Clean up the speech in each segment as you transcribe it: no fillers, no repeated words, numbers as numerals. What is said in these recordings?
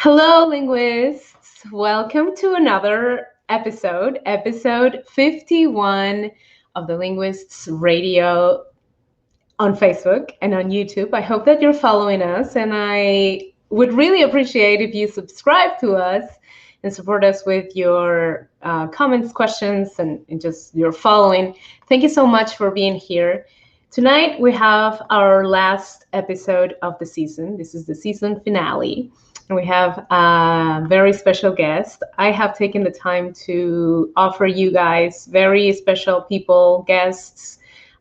Hello, linguists. Welcome to another episode 51 of the Linguists Radio on Facebook and on YouTube. I hope that you're following us, and I would really appreciate if you subscribe to us and support us with your comments, questions, and just your following. Thank you so much for being here. Tonight, we have our last episode of the season. This is the season finale. And we have a very special guest. I have taken the time to offer you guys very special people, guests,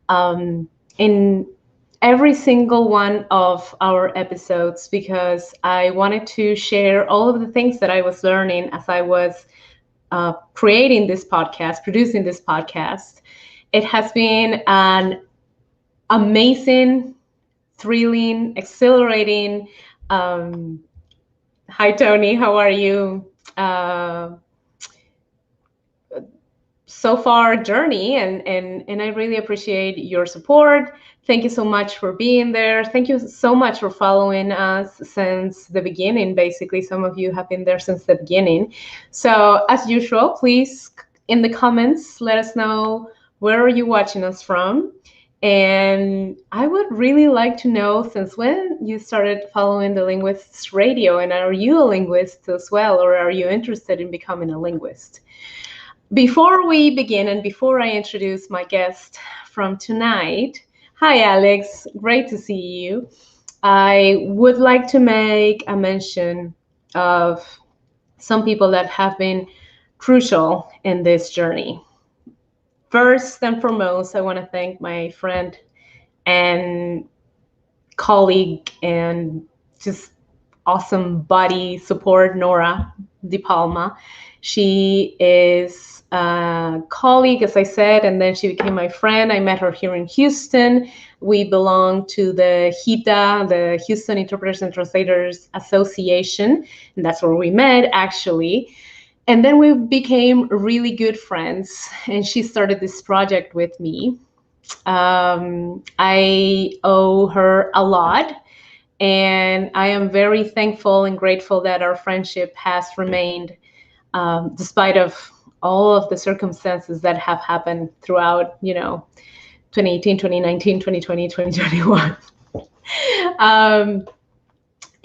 in every single one of our episodes because I wanted to share all of the things that I was learning as I was creating this podcast, producing this podcast. It has been an amazing, thrilling, exhilarating, hi, Tony. How are you? So far journey, and I really appreciate your support. Thank you so much for being there. Thank you so much for following us since the beginning. Basically, some of you have been there since the beginning. So as usual, please, in the comments, let us know where are you watching us from. And I would really like to know since when you started following the Linguists Radio, and are you a linguist as well, or are you interested in becoming a linguist? Before we begin, and before I introduce my guest from tonight, hi Alex, great to see you. I would like to make a mention of some people that have been crucial in this journey. First and foremost, I want to thank my friend and colleague and just awesome buddy support, Nora Di Palma. She is a colleague, as I said, and then she became my friend. I met her here in Houston. We belong to the HITA, the Houston Interpreters and Translators Association, and that's where we met, actually. And then we became really good friends, and she started this project with me. I owe her a lot, and I am very thankful and grateful that our friendship has remained despite of all of the circumstances that have happened throughout, 2018, 2019, 2020, 2021.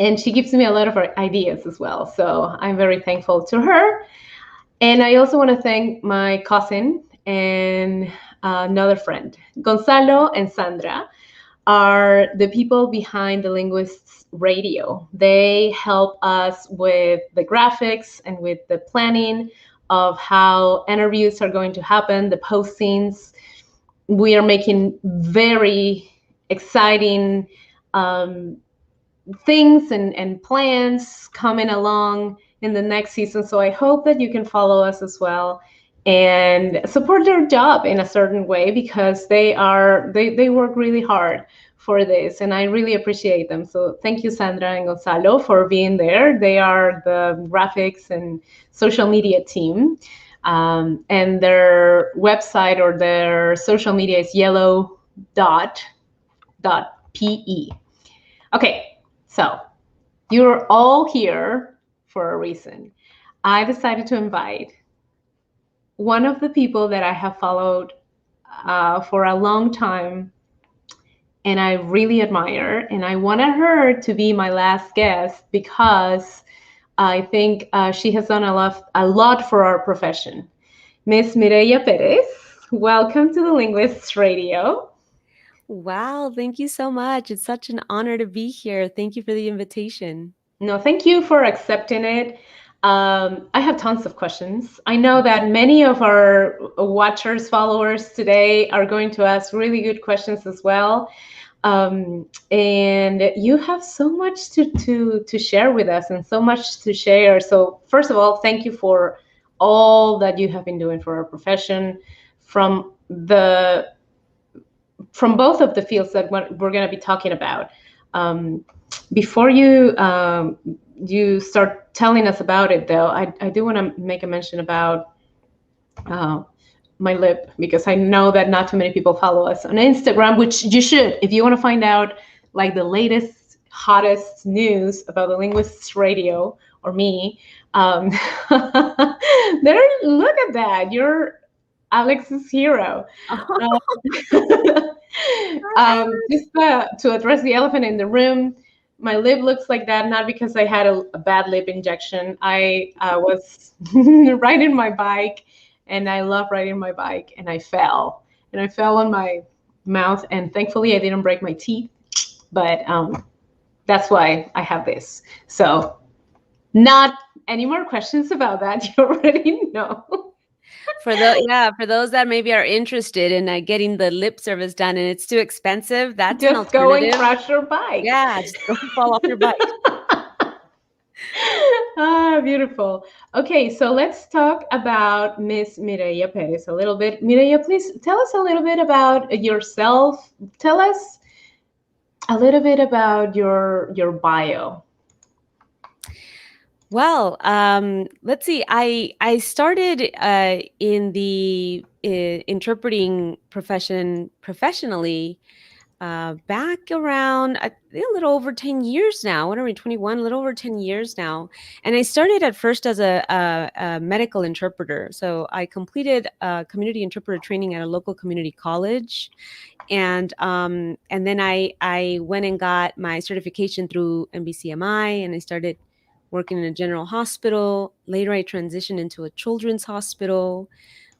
And she gives me a lot of ideas as well. So I'm very thankful to her. And I also want to thank my cousin and another friend. Gonzalo and Sandra are the people behind the Linguists Radio. They help us with the graphics and with the planning of how interviews are going to happen, the postings. We are making very exciting things and plans coming along in the next season. So I hope that you can follow us as well and support their job in a certain way because they work really hard for this, and I really appreciate them. So thank you, Sandra and Gonzalo, for being there. They are the graphics and social media team, and their website or their social media is yellow.pe. Okay. So you're all here for a reason. I decided to invite one of the people that I have followed for a long time and I really admire, and I wanted her to be my last guest because I think she has done a lot for our profession. Miss Mireya Perez, welcome to the Linguists Radio. Wow, thank you so much. It's such an honor to be here. Thank you for the invitation. No, thank you for accepting it. I have tons of questions. I know that many of our watchers, followers today are going to ask really good questions as well. And you have so much to share with us and so much to share. So first of all, thank you for all that you have been doing for our profession from both of the fields that we're going to be talking about. Before you start telling us about it, though, I do want to make a mention about my lip, because I know that not too many people follow us on Instagram, which you should. If you want to find out like the latest, hottest news about the Linguists Radio or me. Um, there, look at that. You're Alex's hero. Just to address the elephant in the room, my lip looks like that not because I had a bad lip injection. I was riding my bike, and I love riding my bike, and I fell on my mouth, and thankfully I didn't break my teeth. But that's why I have this. So, not any more questions about that. You already know. For those that maybe are interested in getting the lip service done and it's too expensive, that's an Just go and alternative. crash your bike. Yeah, just don't fall off your bike. Ah, beautiful. Okay, so let's talk about Miss Mireya Perez a little bit. Mireya, please tell us a little bit about yourself. Tell us a little bit about your bio. Well, let's see. I started in the interpreting profession professionally back around I think a little over 10 years now. What are we, 21? A little over 10 years now. And I started at first as a medical interpreter. So I completed community interpreter training at a local community college. And then I went and got my certification through MBCMI, and I started working in a general hospital. Later, I transitioned into a children's hospital,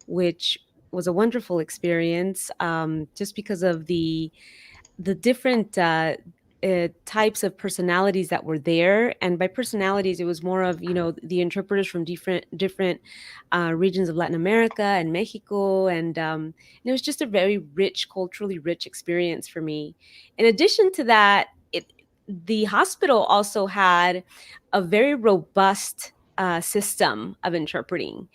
which was a wonderful experience, just because of the different types of personalities that were there. And by personalities, it was more of, the interpreters from different regions of Latin America and Mexico, and it was just a very rich, culturally rich experience for me. In addition to that, the hospital also had a very robust system of interpreting,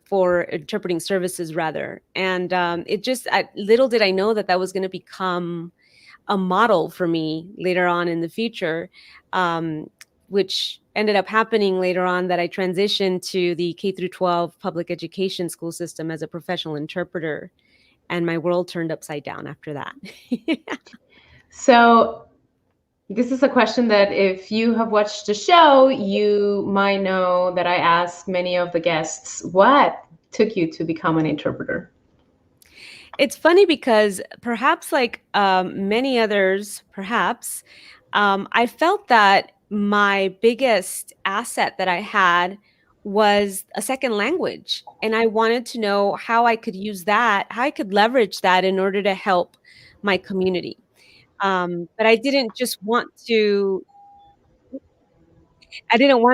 for interpreting services rather. And little did I know that that was going to become a model for me later on in the future, which ended up happening later on, that I transitioned to the K through 12 public education school system as a professional interpreter. And my world turned upside down after that. So, this is a question that if you have watched the show, you might know that I ask many of the guests, what took you to become an interpreter? It's funny because perhaps like many others, perhaps, I felt that my biggest asset that I had was a second language. And I wanted to know how I could use that, how I could leverage that in order to help my community. But I didn't want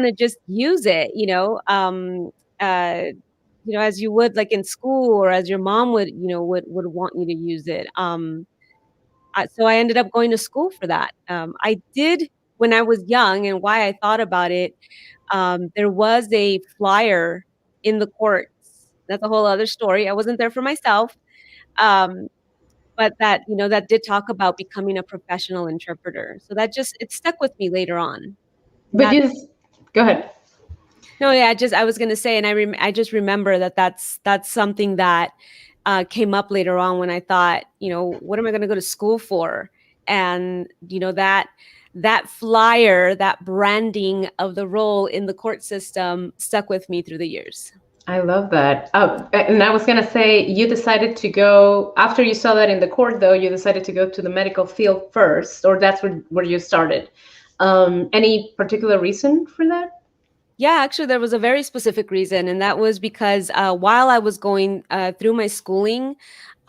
to just use it, uh, as you would like in school, or as your mom would, would want you to use it. So I ended up going to school for that. I did when I was young, and why I thought about it. There was a flyer in the courts. That's a whole other story. I wasn't there for myself, um, but that did talk about becoming a professional interpreter. So it stuck with me later on. But That you go ahead. No, yeah, I was gonna say, and I just remember that's something that came up later on when I thought, what am I gonna go to school for? And that flyer, that branding of the role in the court system stuck with me through the years. I love that. And I was going to say, you decided to go, after you saw that in the court, though, you decided to go to the medical field first, or that's where you started. Any particular reason for that? Yeah, actually, there was a very specific reason, and that was because while I was going through my schooling,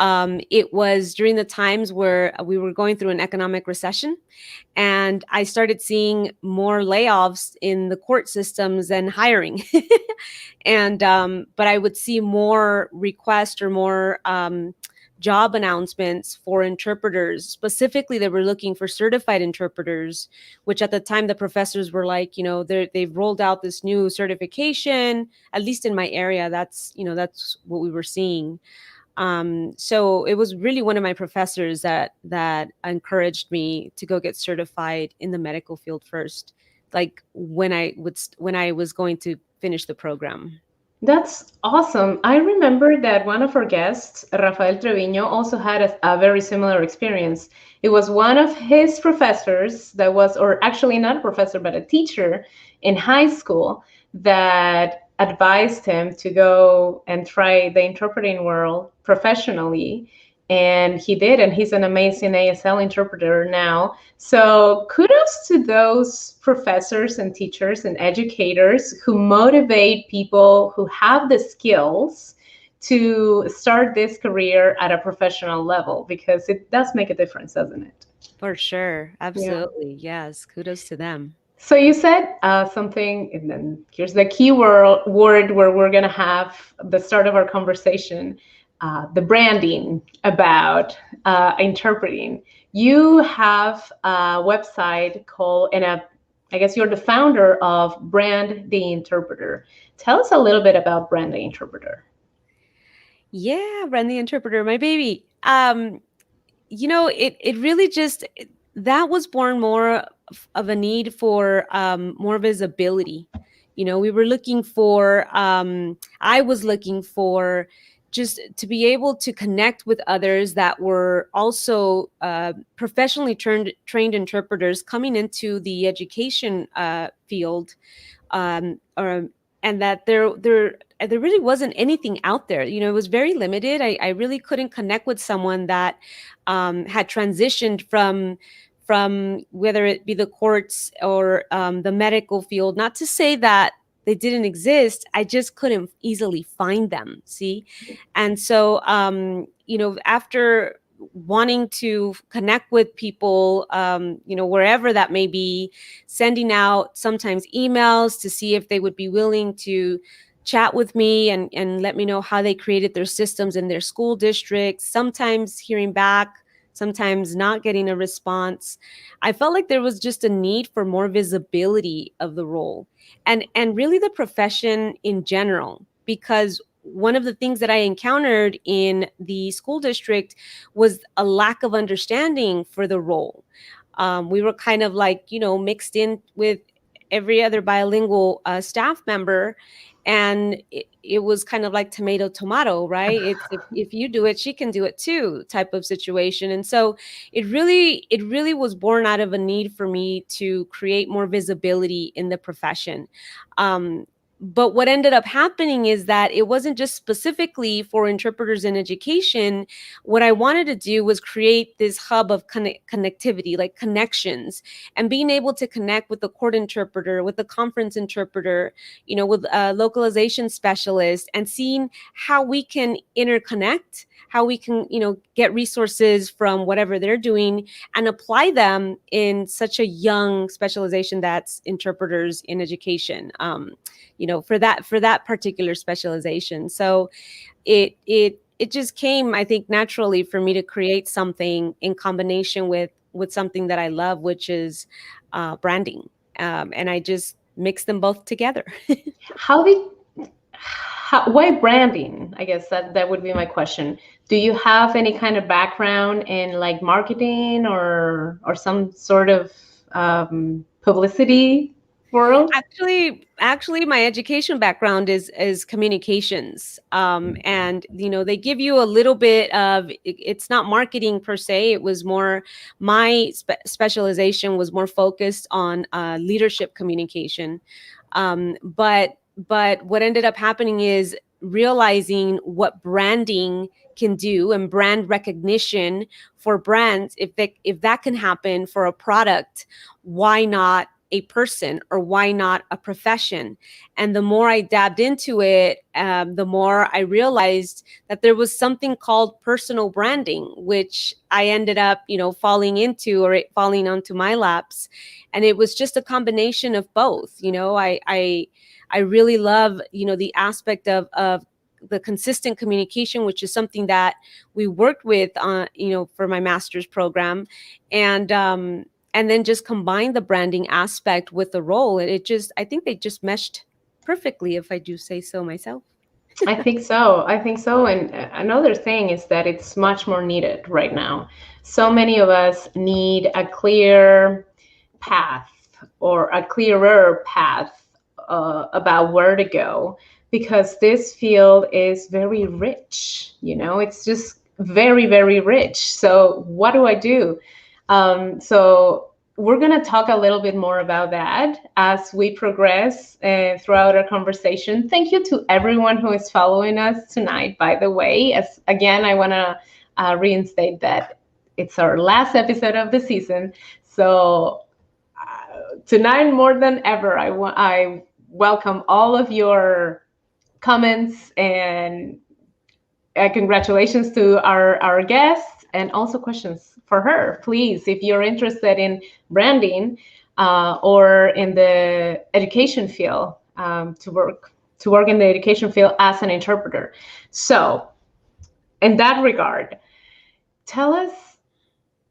it was during the times where we were going through an economic recession, and I started seeing more layoffs in the court systems than hiring. But I would see more requests or more job announcements for interpreters. Specifically, they were looking for certified interpreters, which at the time the professors were like, they've rolled out this new certification. At least in my area, that's what we were seeing. So it was really one of my professors that encouraged me to go get certified in the medical field first, like when I was going to finish the program. That's awesome. I remember that one of our guests, Rafael Treviño, also had a very similar experience. It was one of his professors that was, or actually not a professor, but a teacher in high school that advised him to go and try the interpreting world professionally. And he did, and he's an amazing ASL interpreter now. So kudos to those professors and teachers and educators who motivate people who have the skills to start this career at a professional level, because it does make a difference, doesn't it? For sure. Yeah. Absolutely. Yes. Kudos to them. So you said something, and then here's the key word where we're going to have the start of our conversation, the branding about interpreting. You have a website called, I guess you're the founder of Brand the Interpreter. Tell us a little bit about Brand the Interpreter. Yeah, Ren the interpreter, my baby. It really just that was born more of a need for more visibility. We were looking for I was looking for just to be able to connect with others that were also professionally trained interpreters coming into the education field, or and that there really wasn't anything out there. It was very limited. I really couldn't connect with someone that had transitioned from whether it be the courts or the medical field. Not to say that they didn't exist, I just couldn't easily find them. See, and so after wanting to connect with people, wherever that may be, sending out sometimes emails to see if they would be willing to chat with me and let me know how they created their systems in their school districts, sometimes hearing back, sometimes not getting a response. I felt like there was just a need for more visibility of the role and really the profession in general, because one of the things that I encountered in the school district was a lack of understanding for the role. We were kind of like, mixed in with every other bilingual staff member. And it was kind of like tomato, tomato, right? It's if you do it, she can do it too, type of situation. And so it really was born out of a need for me to create more visibility in the profession. But what ended up happening is that it wasn't just specifically for interpreters in education. What I wanted to do was create this hub of connectivity, like connections, and being able to connect with the court interpreter, with the conference interpreter, with a localization specialist, and seeing how we can interconnect, how we can, get resources from whatever they're doing and apply them in such a young specialization that's interpreters in education. For that particular specialization. So it just came, I think, naturally for me to create something in combination with something that I love, which is branding. And I just mix them both together. How did why branding? I guess that would be my question. Do you have any kind of background in like marketing or some sort of publicity world? Actually, my education background is communications, and they give you a little bit of it's not marketing per se. It was more my specialization was more focused on leadership communication, but what ended up happening is realizing what branding can do and brand recognition for brands. If that can happen for a product, why not a person, or why not a profession? And the more I dabbed into it, the more I realized that there was something called personal branding, which I ended up, falling into, or it falling onto my laps. And it was just a combination of both. I really love, the aspect of the consistent communication, which is something that we worked with on, for my master's program. And then just combine the branding aspect with the role. I think they just meshed perfectly, if I do say so myself. I think so. I think so. And another thing is that it's much more needed right now. So many of us need a clear path or a clearer path about where to go. because this field is very rich. It's just very, very rich. So what do I do? So we're going to talk a little bit more about that as we progress throughout our conversation. Thank you to everyone who is following us tonight, by the way. As again, I want to reinstate that it's our last episode of the season. So tonight, more than ever, I welcome all of your comments and congratulations to our guests, and also questions for her. Please, if you're interested in branding or in the education field, to work in the education field as an interpreter. So, in that regard, tell us,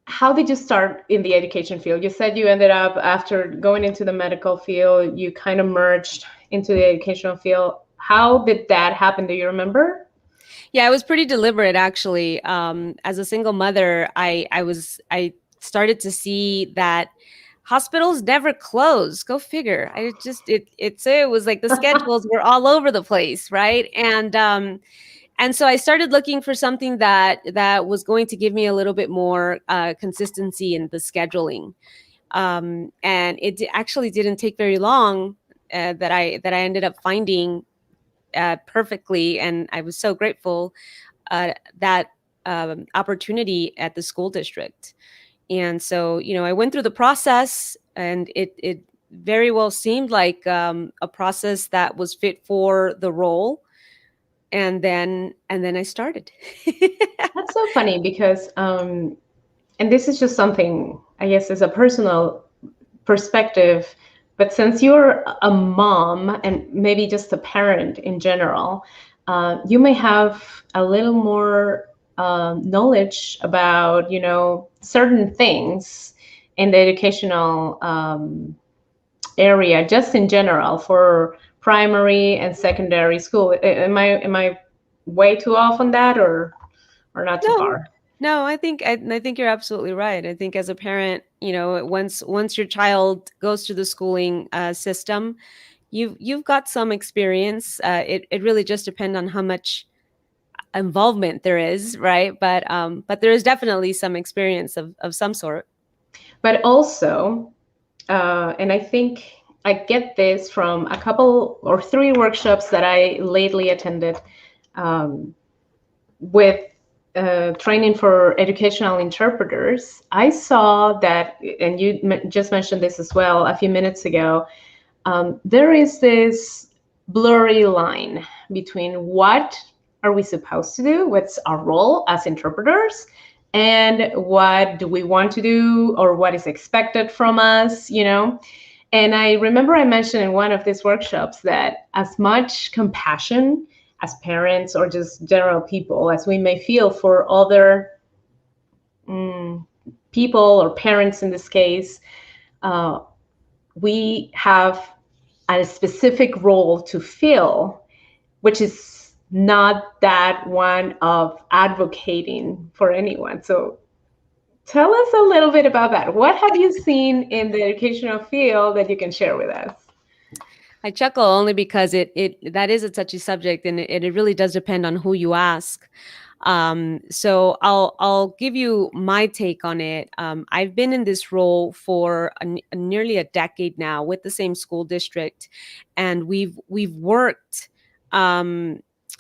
how did you start in the education field? You said you ended up, after going into the medical field, you kind of merged into the educational field. How did that happen? Do you remember? Yeah, it was pretty deliberate, actually. As a single mother, I started to see that hospitals never close. Go figure. It was like the schedules were all over the place, right? And so I started looking for something that was going to give me a little bit more consistency in the scheduling. And actually didn't take very long that I ended up finding perfectly, and I was so grateful that opportunity at the school district. And so, I went through the process, and it very well seemed like a process that was fit for the role. And then I started. That's so funny because, and this is just something, I guess, is a personal perspective, but since you're a mom and maybe just a parent in general, you may have a little more knowledge about, certain things in the educational area, just in general, for primary and secondary school. Am I way too off on that, or not too No, far? no, I think you're absolutely right. I think as a parent, once your child goes through the schooling system, you've got some experience. It really just depends on how much involvement there is, right? But there is definitely some experience of some sort. But also, and I think I get this from a couple or three workshops that I lately attended, um, with training for educational interpreters. I saw that, and you just mentioned this as well a few minutes ago. There is this blurry line between what are we supposed to do, what's our role as interpreters, and what do we want to do, or what is expected from us. And I remember I mentioned in one of these workshops that as much compassion as parents or just general people as we may feel for other people, or parents in this case, uh, we have a specific role to fill, which is not that one of advocating for anyone. So tell us a little bit about that. What have you seen in the educational field that you can share with us? I chuckle only because it that is a touchy subject, and it really does depend on who you ask. So I'll give you my take on it. I've been in this role for nearly a decade now with the same school district, and we've worked um,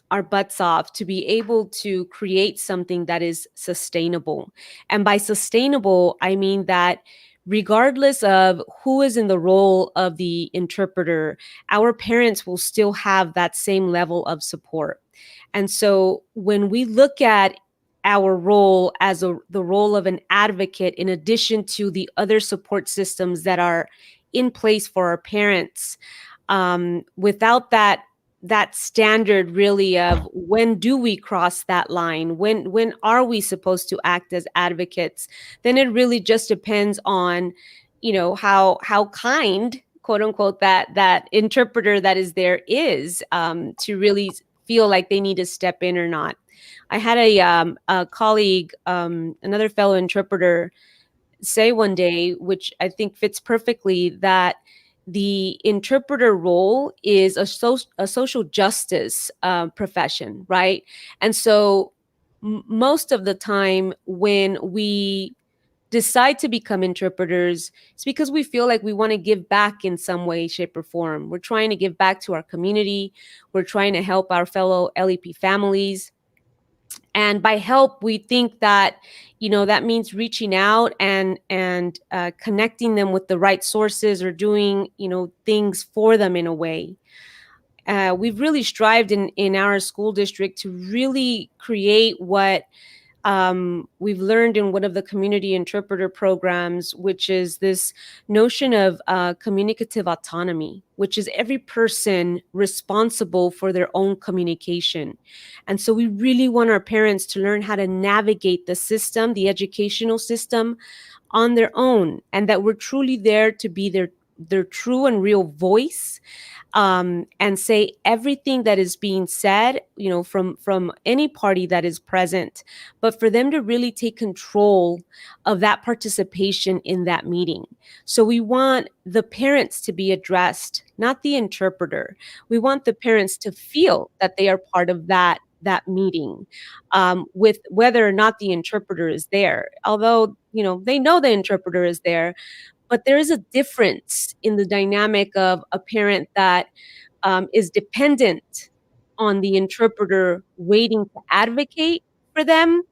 our butts off to be able to create something that is sustainable. And by sustainable, I mean that regardless of who is in the role of the interpreter, our parents will still have that same level of support. And so when we look at our role as the role of an advocate, in addition to the other support systems that are in place for our parents, without that standard really of when do we cross that line, when are we supposed to act as advocates, then it really just depends on how kind, quote unquote, that interpreter that is there is, to really feel like they need to step in or not. I had a colleague, another fellow interpreter, say one day, which I think fits perfectly, that the interpreter role is a social justice profession, right? And so most of the time when we decide to become interpreters, it's because we feel like we want to give back in some way, shape, or form. We're trying to give back to our community. We're trying to help our fellow LEP families. And by help, we think that, that means reaching out and connecting them with the right sources, or doing, things for them in a way. We've really strived in our school district to really create what we've learned in one of the community interpreter programs, which is this notion of communicative autonomy, which is every person responsible for their own communication. And so we really want our parents to learn how to navigate the system, the educational system, on their own, and that we're truly there to be their true and real voice, and say everything that is being said, from any party that is present, but for them to really take control of that participation in that meeting. So we want the parents to be addressed, not the interpreter. We want the parents to feel that they are part of that meeting, with whether or not the interpreter is there. Although, they know the interpreter is there, but there is a difference in the dynamic of a parent that is dependent on the interpreter waiting to advocate for them,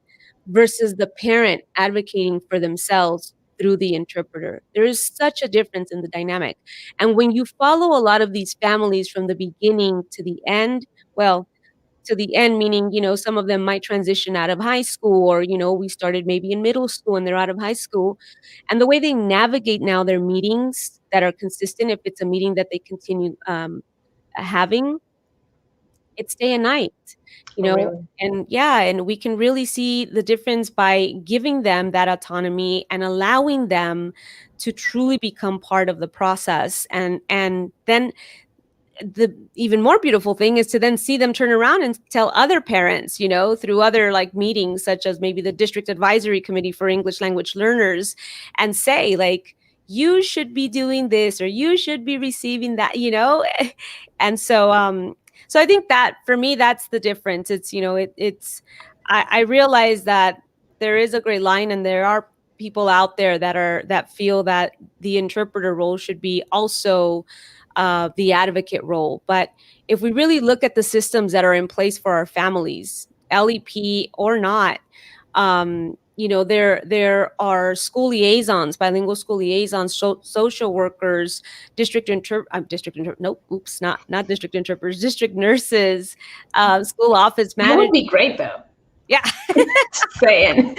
versus the parent advocating for themselves through the interpreter. There is such a difference in the dynamic. And when you follow a lot of these families from the beginning to the end, well, to the end, meaning, some of them might transition out of high school, or, we started maybe in middle school and they're out of high school. And the way they navigate now their meetings that are consistent, if it's a meeting that they continue having, it's day and night, Oh, really? and yeah, and we can really see the difference by giving them that autonomy and allowing them to truly become part of the process. And then the even more beautiful thing is to then see them turn around and tell other parents, through other like meetings, such as maybe the district advisory committee for English language learners, and say like, you should be doing this, or you should be receiving that. And so I think that for me, that's the difference. It's, it's I realize that there is a gray line, and there are people out there that feel that the interpreter role should be also the advocate role. But if we really look at the systems that are in place for our families, LEP or not, there are school liaisons, bilingual school liaisons, social workers, not district interpreters, district nurses, school office That would managers. be great, though. Yeah. Just saying.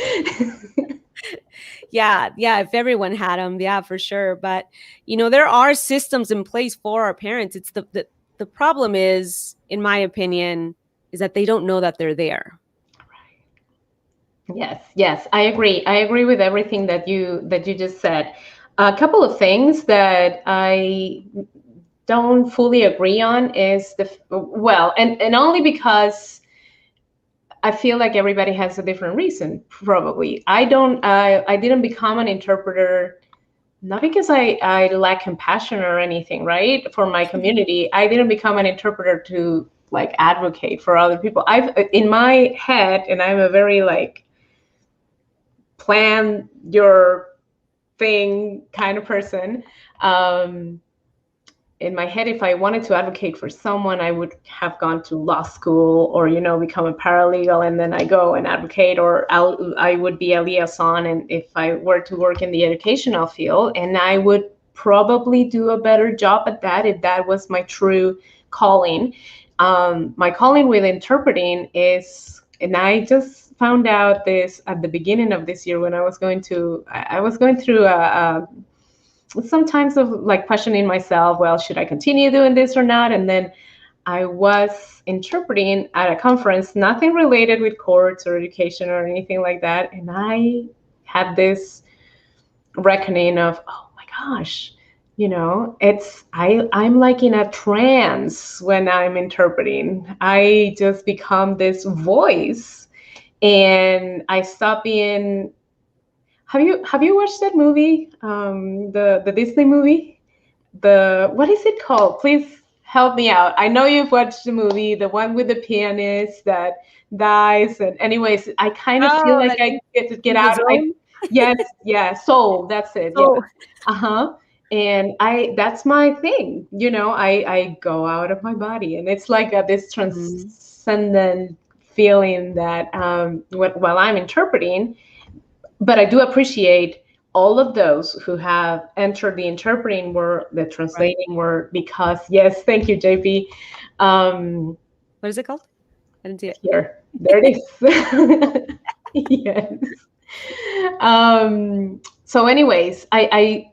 Yeah, if everyone had them, yeah, for sure. But there are systems in place for our parents. It's the problem is, in my opinion, is that they don't know that they're there. Yes, yes, I agree. I agree with everything that you just said. A couple of things that I don't fully agree on is well, and only because I feel like everybody has a different reason. Probably, I didn't become an interpreter not because I lack compassion or anything, right? For my community, I didn't become an interpreter to like advocate for other people. I've in my head, and I'm a very like plan your thing kind of person. In my head, if I wanted to advocate for someone, I would have gone to law school, or become a paralegal, and then I go and advocate, or I would be a liaison, and if I were to work in the educational field, and I would probably do a better job at that if that was my true calling. My calling with interpreting is, and I just found out this at the beginning of this year when I was going through sometimes of like questioning myself, well, should I continue doing this or not? And then I was interpreting at a conference, nothing related with courts or education or anything like that. And I had this reckoning of, oh my gosh, I'm like in a trance when I'm interpreting. I just become this voice, and I stop being. Have you watched that movie, the Disney movie, the what is it called? Please help me out. I know you've watched the movie, the one with the pianist that dies. And anyways, I kind of feel Oh, like that I get to get in the out. I zone. yes, yeah, soul. That's it. Yeah. So Uh-huh. And I that's my thing. I go out of my body, and it's like this Mhm. transcendent feeling that while I'm interpreting, but I do appreciate all of those who have entered the interpreting word, the Right. translating word, because yes, thank you, JP. Um, What is it called? I didn't see it. Here, there it is. Yes. So, anyways, I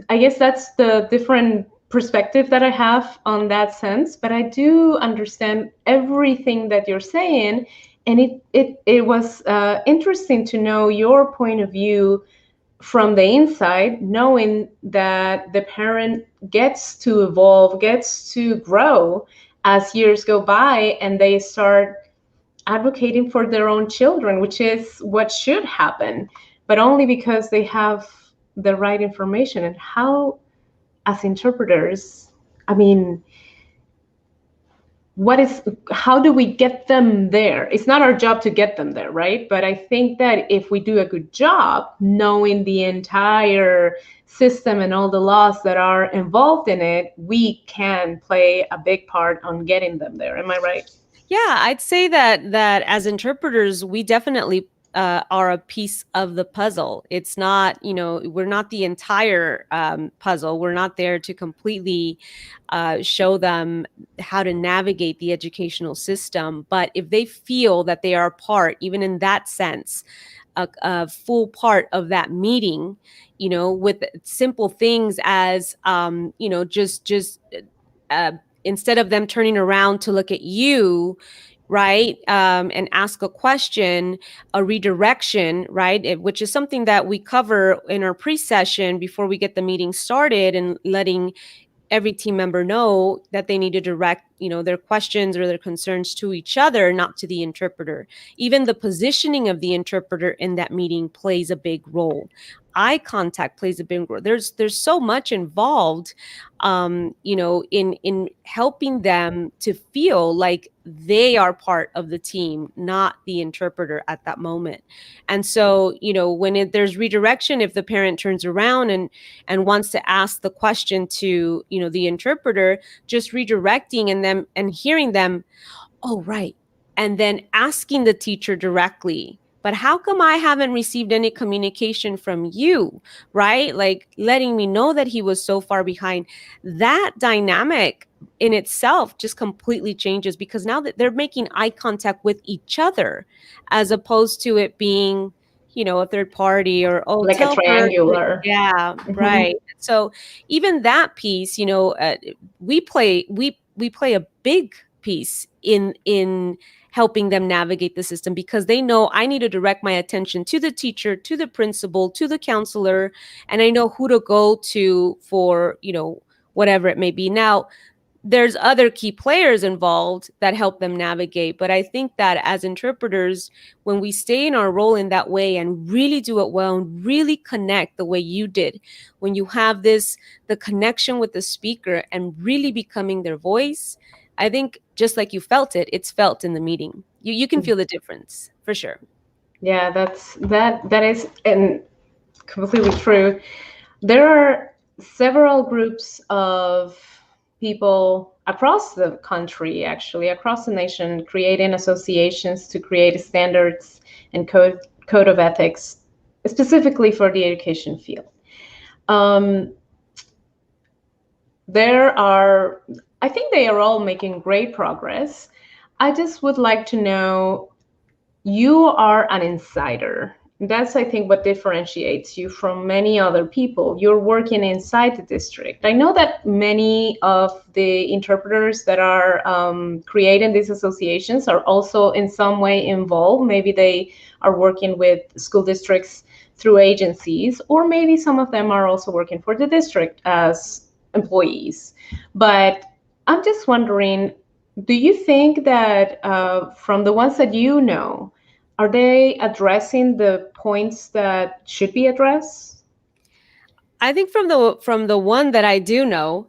guess that's the different perspective that I have on that sense, but I do understand everything that you're saying, and it was interesting to know your point of view from the inside, knowing that the parent gets to evolve, gets to grow as years go by, and they start advocating for their own children, which is what should happen, but only because they have the right information. And how, as interpreters, I mean, how do we get them there? It's not our job to get them there, right? But I think that if we do a good job knowing the entire system and all the laws that are involved in it, we can play a big part on getting them there. Am I right? Yeah, I'd say that as interpreters, we definitely are a piece of the puzzle. It's not, we're not the entire puzzle. We're not there to completely show them how to navigate the educational system. But if they feel that they are part, even in that sense, a full part of that meeting, with simple things as, just uh, instead of them turning around to look at you, right, and ask a question, a redirection, right, which is something that we cover in our pre-session before we get the meeting started, and letting every team member know that they need to direct, their questions or their concerns to each other, not to the interpreter. Even the positioning of the interpreter in that meeting plays a big role. Eye contact plays a big role. There's so much involved, in helping them to feel like they are part of the team, not the interpreter at that moment. And so, when there's redirection, if the parent turns around and wants to ask the question to, the interpreter, just redirecting and them and hearing them, oh, right. And then asking the teacher directly, but how come I haven't received any communication from you? Right? Like letting me know that he was so far behind. That dynamic in itself just completely changes, because now that they're making eye contact with each other, as opposed to it being, a third party, or, oh, Like a tell her to, triangular. yeah, Mhm. right. So even that piece, we play a big piece in helping them navigate the system, because they know I need to direct my attention to the teacher, to the principal, to the counselor, and I know who to go to for, whatever it may be. Now, there's other key players involved that help them navigate, but I think that as interpreters, when we stay in our role in that way and really do it well and really connect the way you did, when you have the connection with the speaker and really becoming their voice, I think just like you felt it, it's felt in the meeting. You can feel the difference for sure. Yeah, that is and completely true. There are several groups of people across the country, actually across the nation, creating associations to create standards and code of ethics, specifically for the education field. Um, there are, I think they are all making great progress. I just would like to know, you are an insider. That's, I think, what differentiates you from many other people. You're working inside the district. I know that many of the interpreters that are creating these associations are also in some way involved. Maybe they are working with school districts through agencies, or maybe some of them are also working for the district as employees. But I'm just wondering, do you think that from the ones that you know, are they addressing the points that should be addressed? I think from the one that I do know,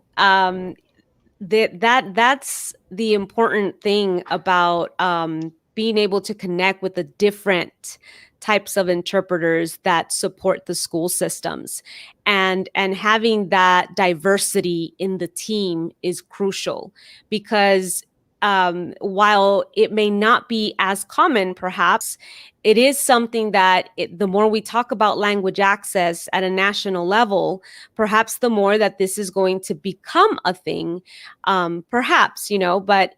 That's the important thing about being able to connect with the different types of interpreters that support the school systems, and having that diversity in the team is crucial, because while it may not be as common, perhaps it is something that the more we talk about language access at a national level, perhaps the more that this is going to become a thing, perhaps, but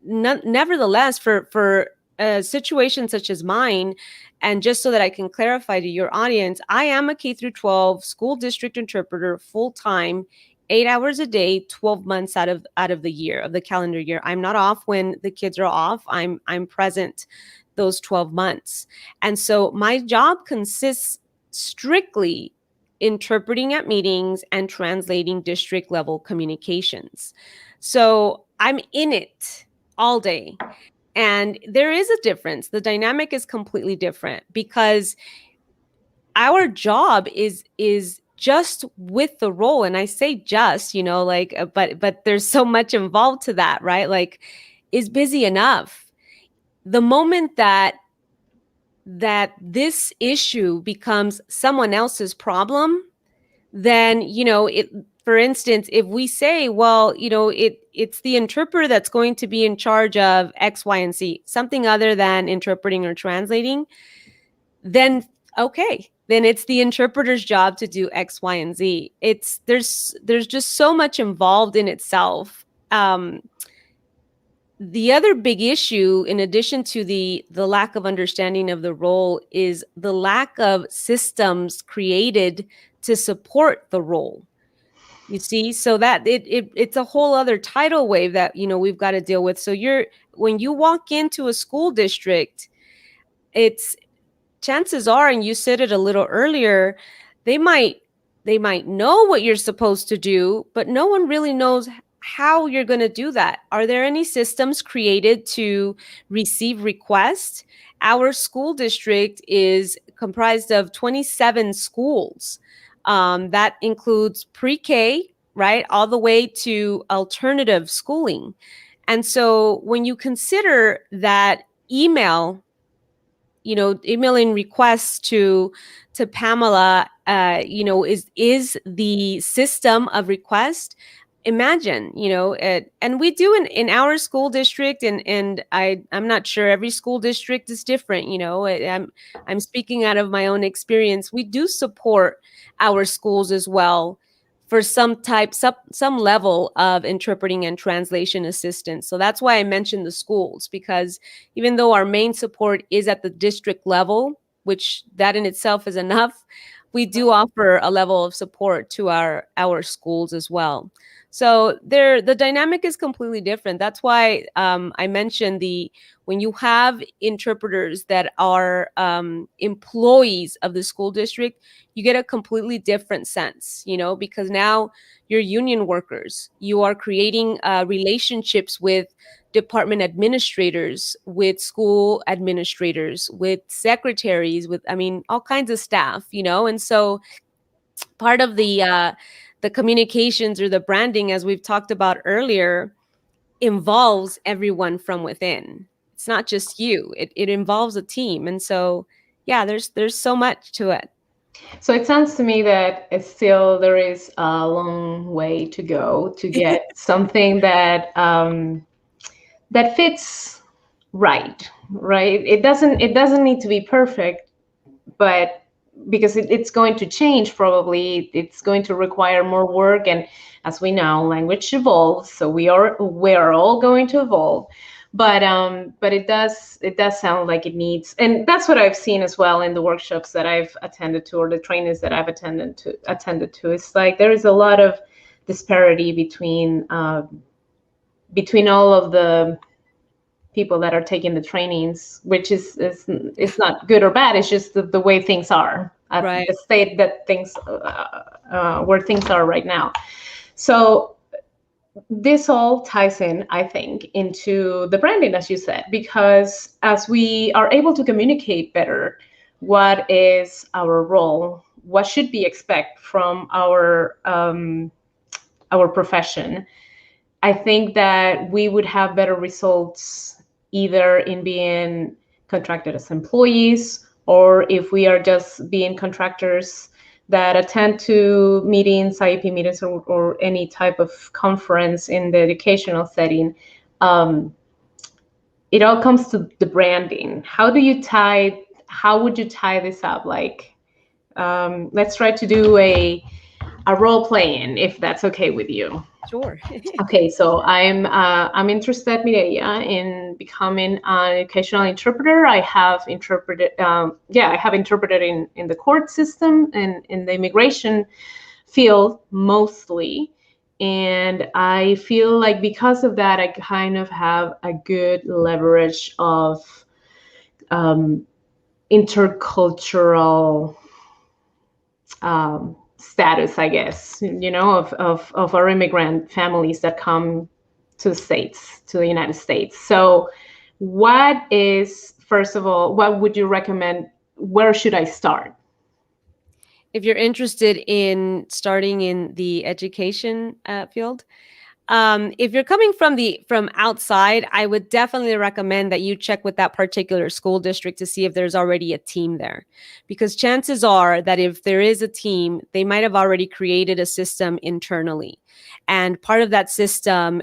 nevertheless, for a situation such as mine, and just so that I can clarify to your audience, I am a K through 12 school district interpreter full time, 8 hours a day, 12 months out of the year, of the calendar year. I'm not off when the kids are off. I'm present those 12 months. And so my job consists strictly interpreting at meetings and translating district level communications. So I'm in it all day. And there is a difference. The dynamic is completely different, because our job is just with the role. And I say just, like, but there's so much involved to that, right? Like, is busy enough. The moment that this issue becomes someone else's problem, then, for instance, if we say, well, it's the interpreter that's going to be in charge of X, Y, and Z, something other than interpreting or translating, then okay, then it's the interpreter's job to do X, Y, and Z. There's just so much involved in itself. The other big issue, in addition to the lack of understanding of the role, is the lack of systems created to support the role. You see, so that it's a whole other tidal wave that we've got to deal with. So when you walk into a school district, it's chances are, and you said it a little earlier, they might know what you're supposed to do, but no one really knows how you're going to do that. Are there any systems created to receive requests? Our school district is comprised of 27 schools. That includes pre-K, right, all the way to alternative schooling. And so when you consider that emailing requests to Pamela, is the system of request. Imagine, and we do in our school district, and I'm not sure, every school district is different. I'm speaking out of my own experience. We do support our schools as well for some level of interpreting and translation assistance. So that's why I mentioned the schools, because even though our main support is at the district level, which that in itself is enough, we do offer a level of support to our schools as well. So the dynamic is completely different. That's why I mentioned when you have interpreters that are employees of the school district, you get a completely different sense, because now you're union workers. You are creating relationships with department administrators, with school administrators, with secretaries, with, all kinds of staff, and so part of the communications or the branding, as we've talked about earlier, involves everyone from within. It's not just you. It involves a team. And so, yeah, there's so much to it. So it sounds to me that there is a long way to go to get something that fits right. It doesn't need to be perfect, but because it's going to change, probably it's going to require more work, and as we know, language evolves, so we are all going to evolve. But it does sound like it needs, and that's what I've seen as well in the workshops that I've attended to, or the trainings that I've attended to. It's like there is a lot of disparity between all of the people that are taking the trainings, which is it's not good or bad. It's just the way things are at Right. the state that things where things are right now. So this all ties in, I think, into the branding, as you said, because as we are able to communicate better what is our role, what should we expect from our our profession. I think that we would have better results either in being contracted as employees, or if we are just being contractors that attend to meetings, IEP meetings, or any type of conference in the educational setting. Um, it all comes to the branding. How would you tie this up? Like, let's try to do a role playing, if that's okay with you. Sure. Okay, so I'm interested, Mireya, in becoming an educational interpreter. I have interpreted, I have interpreted in the court system and in the immigration field mostly, and I feel like because of that, I kind of have a good leverage of um, intercultural status, I guess, of our immigrant families that come to the States, to the United States. So, first of all, what would you recommend? Where should I start? If you're interested in starting in the education field, if you're coming from outside, I would definitely recommend that you check with that particular school district to see if there's already a team there, because chances are that if there is a team, they might have already created a system internally, and part of that system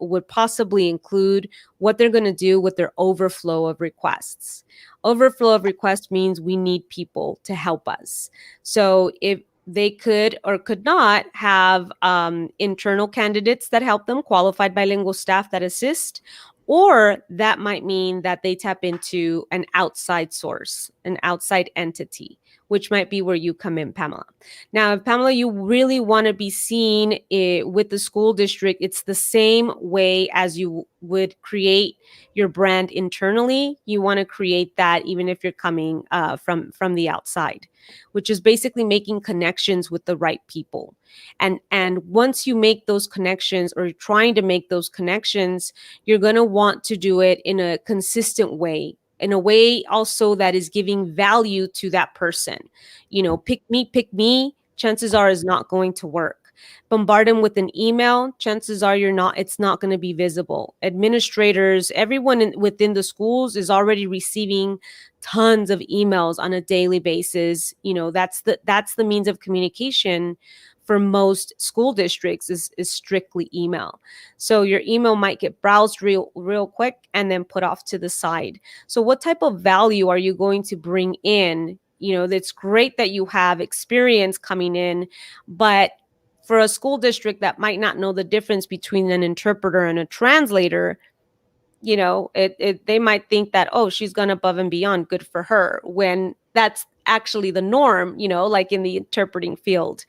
would possibly include what they're going to do with their overflow of requests. Overflow of requests means we need people to help us. So if they could or could not have internal candidates that help them, qualified bilingual staff that assist, or that might mean that they tap into an outside source, an outside entity, which might be where you come in, Pamela. Now, if Pamela, you really want to be seen with the school district, it's the same way as you would create your brand internally. You want to create that even if you're coming from the outside, which is basically making connections with the right people. And once you make those connections, or trying to make those connections, you're going to want to do it in a consistent way, in a way also that is giving value to that person. Pick me, chances are is not going to work. Bombard them with an email, chances are it's not going to be visible. Administrators, everyone within the schools is already receiving tons of emails on a daily basis. That's the means of communication for most school districts is strictly email. So your email might get browsed real quick and then put off to the side. So what type of value are you going to bring in? It's great that you have experience coming in, but for a school district that might not know the difference between an interpreter and a translator, they might think that, oh, she's gone above and beyond, good for her, when that's actually the norm, like in the interpreting field.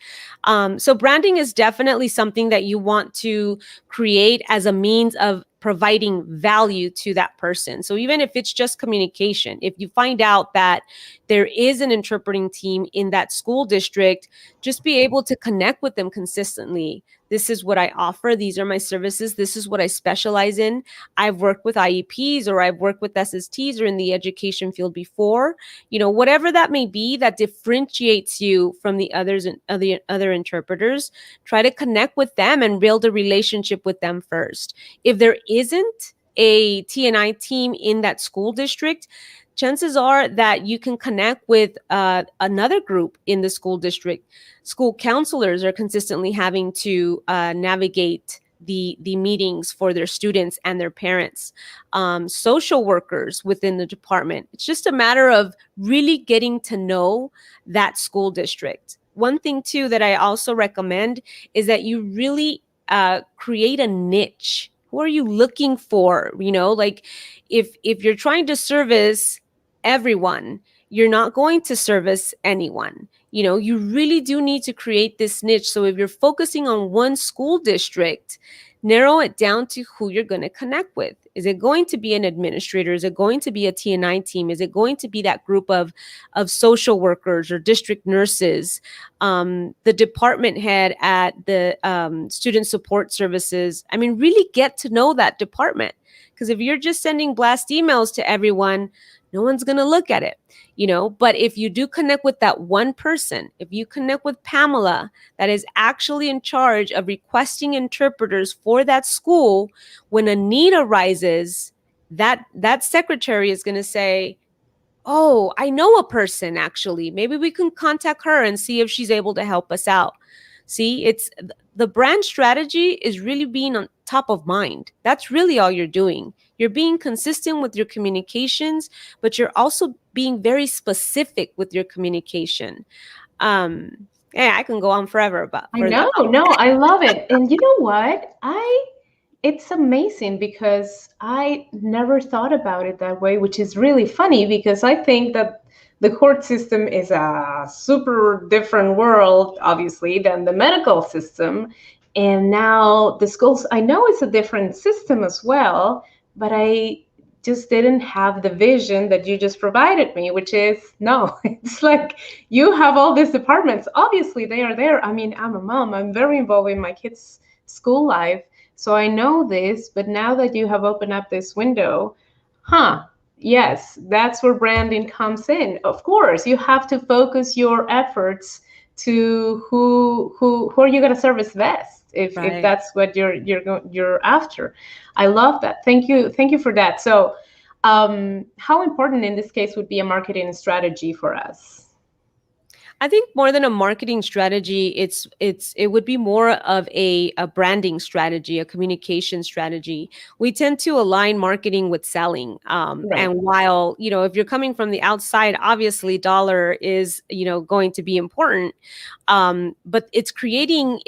So branding is definitely something that you want to create as a means of providing value to that person. So even if it's just communication, if you find out that there is an interpreting team in that school district, just be able to connect with them consistently. This is what I offer. These are my services. This is what I specialize in. I've worked with IEPs, or I've worked with SSTs, or in the education field before. Whatever that may be that differentiates you from the other interpreters, try to connect with them and build a relationship with them first. If there isn't a TNI team in that school district, chances are that you can connect with another group in the school district. School counselors are consistently having to navigate the meetings for their students and their parents. Social workers within the department. It's just a matter of really getting to know that school district. One thing too that I also recommend is that you really create a niche. Who are you looking for? Like if you're trying to service everyone, you're not going to service anyone. You really do need to create this niche. So if you're focusing on one school district, narrow it down to who you're going to connect with. Is it going to be an administrator? Is it going to be a TNI team? Is it going to be that group of social workers or district nurses, the department head at the student support services? I mean, really get to know that department. Because if you're just sending blast emails to everyone, no one's going to look at it, but if you do connect with that one person, if you connect with Pamela, that is actually in charge of requesting interpreters for that school, when a need arises, that secretary is going to say, oh, I know a person, actually, maybe we can contact her and see if she's able to help us out. See, it's the brand strategy is really being on top of mind. That's really all you're doing. You're being consistent with your communications, but you're also being very specific with your communication. Yeah, I can go on forever about I for that. know, no, I love it. And you know what? It's amazing because I never thought about it that way, which is really funny because I think that the court system is a super different world, obviously, than the medical system. And now the schools, I know it's a different system as well, but I just didn't have the vision that you just provided me, which is no, it's like you have all these departments. Obviously, they are there. I mean, I'm a mom, I'm very involved in my kids' school life. So I know this, but now that you have opened up this window, huh? Yes, that's where branding comes in. Of course, you have to focus your efforts to who are you going to service best if Right. that's what you're after. I love that. Thank you for that. So, how important in this case would be a marketing strategy for us? I think more than a marketing strategy, it would be more of a branding strategy, a communication strategy. We tend to align marketing with selling. Right. And while, if you're coming from the outside, obviously dollar is, going to be important. But it's creating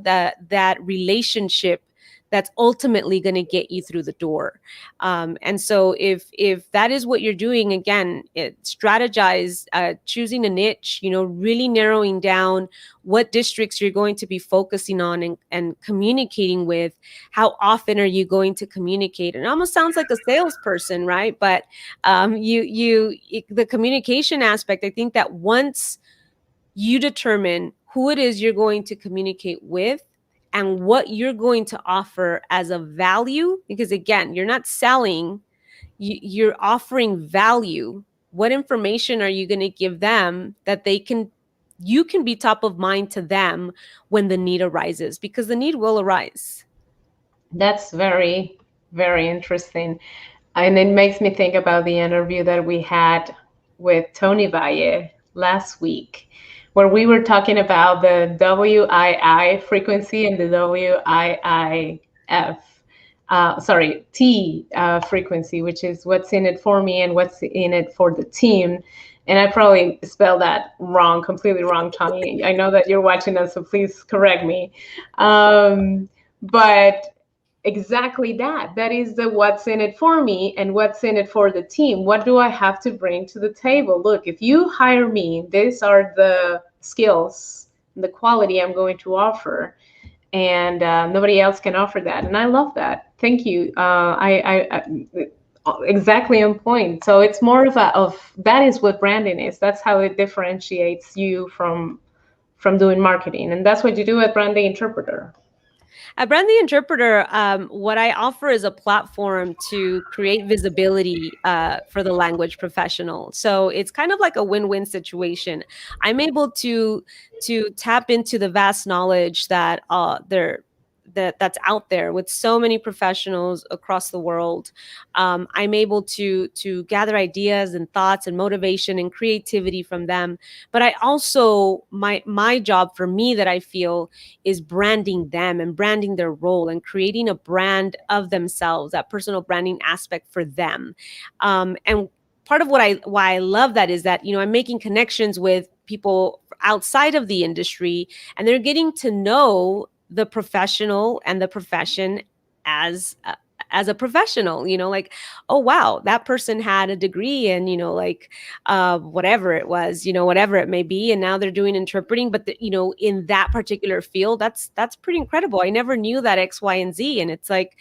that relationship that's ultimately going to get you through the door. And so if that is what you're doing, again, strategize, choosing a niche, really narrowing down what districts you're going to be focusing on, and communicating with. How often are you going to communicate? It almost sounds like a salesperson, right? But the communication aspect, I think that once you determine who it is you're going to communicate with and what you're going to offer as a value, because again, you're not selling, you're offering value. What information are you going to give them that you can be top of mind to them when the need arises, because the need will arise. That's very, very interesting. And it makes me think about the interview that we had with Tony Valle last week, where we were talking about the WII frequency and the WIIF, T frequency, which is what's in it for me and what's in it for the team. And I probably spelled that wrong, completely wrong, Tony. I know that you're watching us, so please correct me. But exactly that. That is the what's in it for me and what's in it for the team. What do I have to bring to the table? Look, if you hire me, these are the skills, the quality I'm going to offer, and nobody else can offer that. And I love that. Thank you. Exactly on point. So it's more of that is what branding is. That's how it differentiates you from doing marketing, and that's what you do at Branding Interpreter. At Brand the Interpreter, what I offer is a platform to create visibility for the language professional. So it's kind of like a win-win situation. I'm able to tap into the vast knowledge that's out there with so many professionals across the world. I'm able to gather ideas and thoughts and motivation and creativity from them. But I also, my job, for me, that I feel, is branding them and branding their role and creating a brand of themselves, that personal branding aspect for them. And part of why I love that is that, I'm making connections with people outside of the industry, and they're getting to know the professional and the profession as as a professional, like, oh wow, that person had a degree in, whatever it was, whatever it may be, and now they're doing interpreting, but in that particular field, that's pretty incredible. I never knew that X, Y, and Z. And it's like,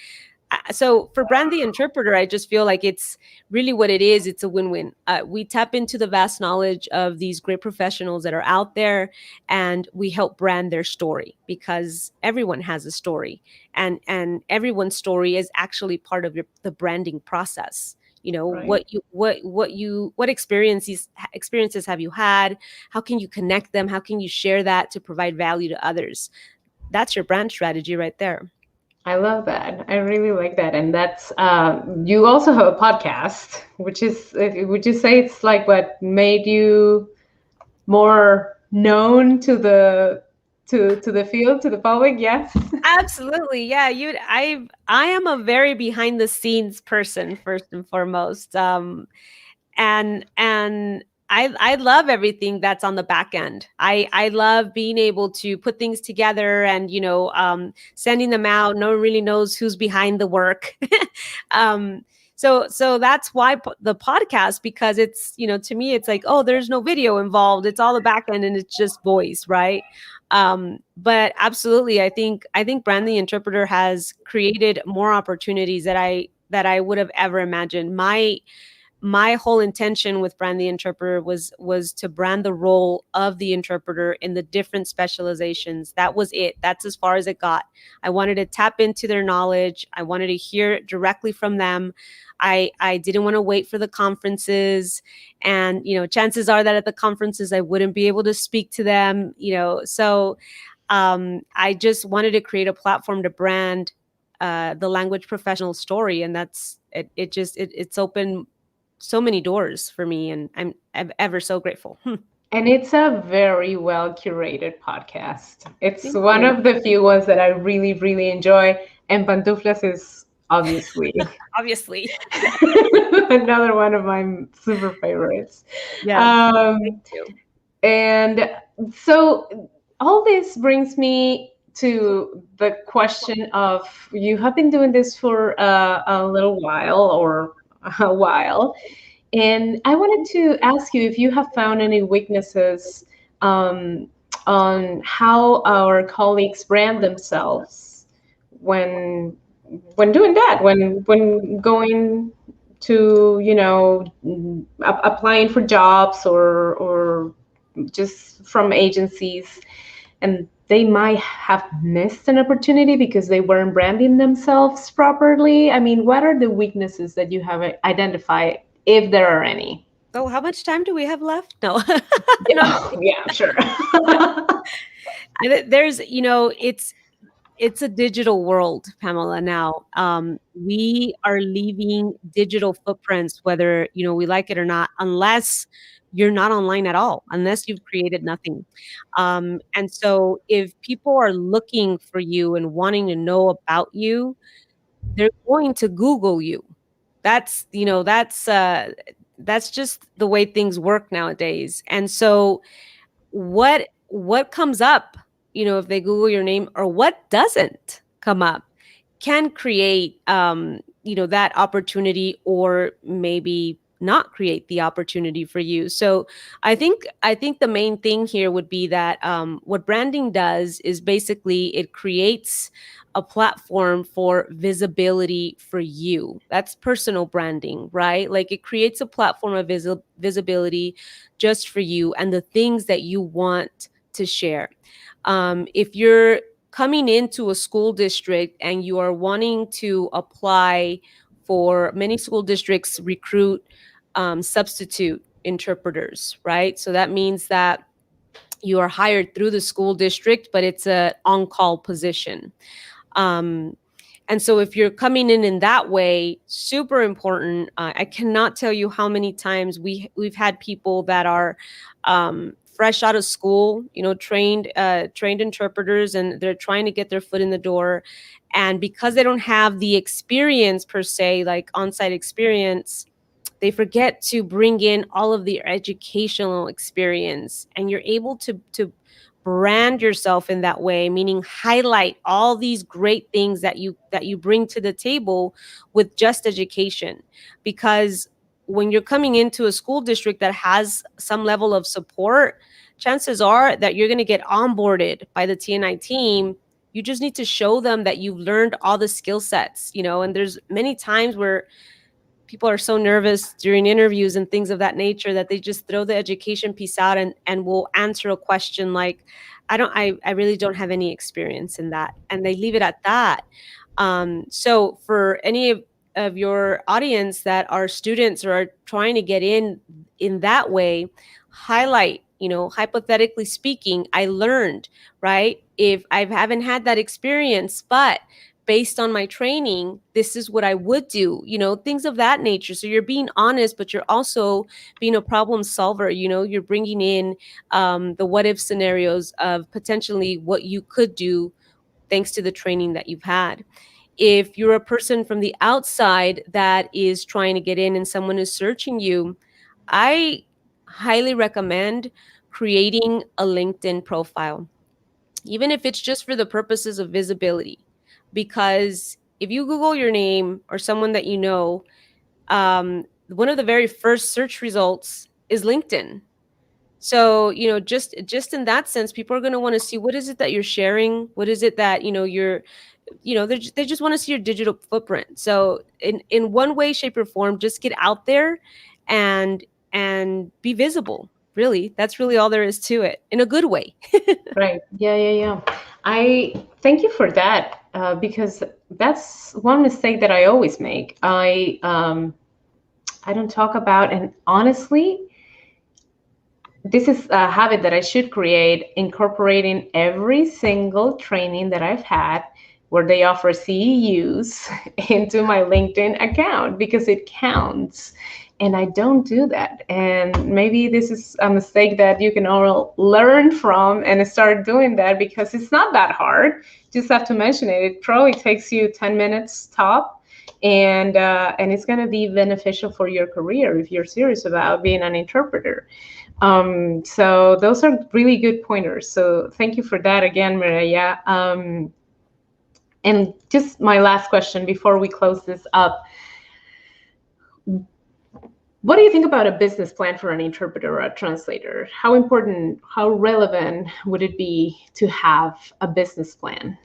so for Brand the Interpreter, I just feel like it's really what it is. It's a win-win. We tap into the vast knowledge of these great professionals that are out there, and we help brand their story, because everyone has a story, and everyone's story is actually part of the branding process. Right. what experiences have you had? How can you connect them? How can you share that to provide value to others? That's your brand strategy right there. I love that. I really like that. And that's you also have a podcast, which is would you say it's like what made you more known to the field, to the public? Yes. Absolutely. Yeah, I am a very behind the scenes person first and foremost. And I love everything that's on the back end. I love being able to put things together and sending them out. No one really knows who's behind the work. um, so that's why the podcast, because it's to me it's like, oh, there's no video involved. It's all the back end and it's just voice, right? But absolutely, I think Brand the Interpreter has created more opportunities that I would have ever imagined. My whole intention with Brand the Interpreter was to brand the role of the interpreter in the different specializations. That was it. That's as far as it got. I wanted to tap into their knowledge. I wanted to hear directly from them. I didn't want to wait for the conferences, and chances are that at the conferences I wouldn't be able to speak to them. So I just wanted to create a platform to brand the language professional story, and that's it. It's opened so many doors for me, and I'm ever so grateful. And it's a very well curated podcast. It's Thank one you. of the few ones that I really, really enjoy. And Pantuflas is obviously Obviously. another one of my super favorites. Yes. Thank Um, you. and so all this brings me to the question of you have been doing this for a little while or a while. And I wanted to ask you if you have found any weaknesses um, on how our colleagues brand themselves when doing that, when going to applying for jobs or just from agencies, and they might have missed an opportunity because they weren't branding themselves properly. I mean, what are the weaknesses that you have identified, if there are any? Oh, how much time do we have left? No. Yeah, No, I'm oh, yeah, sure. there's it's a digital world, Pamela. Now, we are leaving digital footprints, whether we like it or not, unless you're not online at all, unless you've created nothing. And so, if people are looking for you and wanting to know about you, they're going to Google you. That's that's just the way things work nowadays. And so, what comes up, if they Google your name, or what doesn't come up, can create that opportunity, or maybe not create the opportunity for you. So I think the main thing here would be that what branding does is basically it creates a platform for visibility for you. That's personal branding, right? Like, it creates a platform of visibility just for you and the things that you want to share. If you're coming into a school district and you are wanting to apply for, many school districts recruit substitute interpreters, right? So that means that you are hired through the school district, but it's a on-call position. Um, and so if you're coming in that way, super important. I cannot tell you how many times we've had people that are fresh out of school, trained interpreters, and they're trying to get their foot in the door. And because they don't have the experience per se, like on-site experience, they forget to bring in all of the educational experience, and you're able to brand yourself in that way, meaning highlight all these great things that you bring to the table with just education. Because when you're coming into a school district that has some level of support, chances are that you're going to get onboarded by the TNI team. You just need to show them that you've learned all the skill sets, and there's many times where people are so nervous during interviews and things of that nature that they just throw the education piece out, and will answer a question like, I really don't have any experience in that, and they leave it at that. So for any of your audience that are students or are trying to get in that way, highlight, hypothetically speaking, I learned, right? If I haven't had that experience, but based on my training, this is what I would do, things of that nature. So you're being honest, but you're also being a problem solver. You're bringing in the what if scenarios of potentially what you could do thanks to the training that you've had. If you're a person from the outside that is trying to get in and someone is searching you, I highly recommend creating a LinkedIn profile, even if it's just for the purposes of visibility. Because if you Google your name or someone that you know, one of the very first search results is LinkedIn. So, just in that sense, people are going to want to see what is it that you're sharing, what is it that you're they just want to see your digital footprint. So in one way, shape, or form, just get out there and be visible. Really, that's really all there is to it, in a good way. Right. Yeah, yeah, yeah. I thank you for that, because that's one mistake that I always make. I don't talk about, and honestly, this is a habit that I should create, incorporating every single training that I've had where they offer CEUs into my LinkedIn account, because it counts. And I don't do that. And maybe this is a mistake that you can all learn from and start doing that, because it's not that hard. Just have to mention it. It probably takes you 10 minutes top. And it's going to be beneficial for your career if you're serious about being an interpreter. So those are really good pointers. So thank you for that again, Mireya. And just my last question before we close this up. What do you think about a business plan for an interpreter or a translator? How important, how relevant would it be to have a business plan?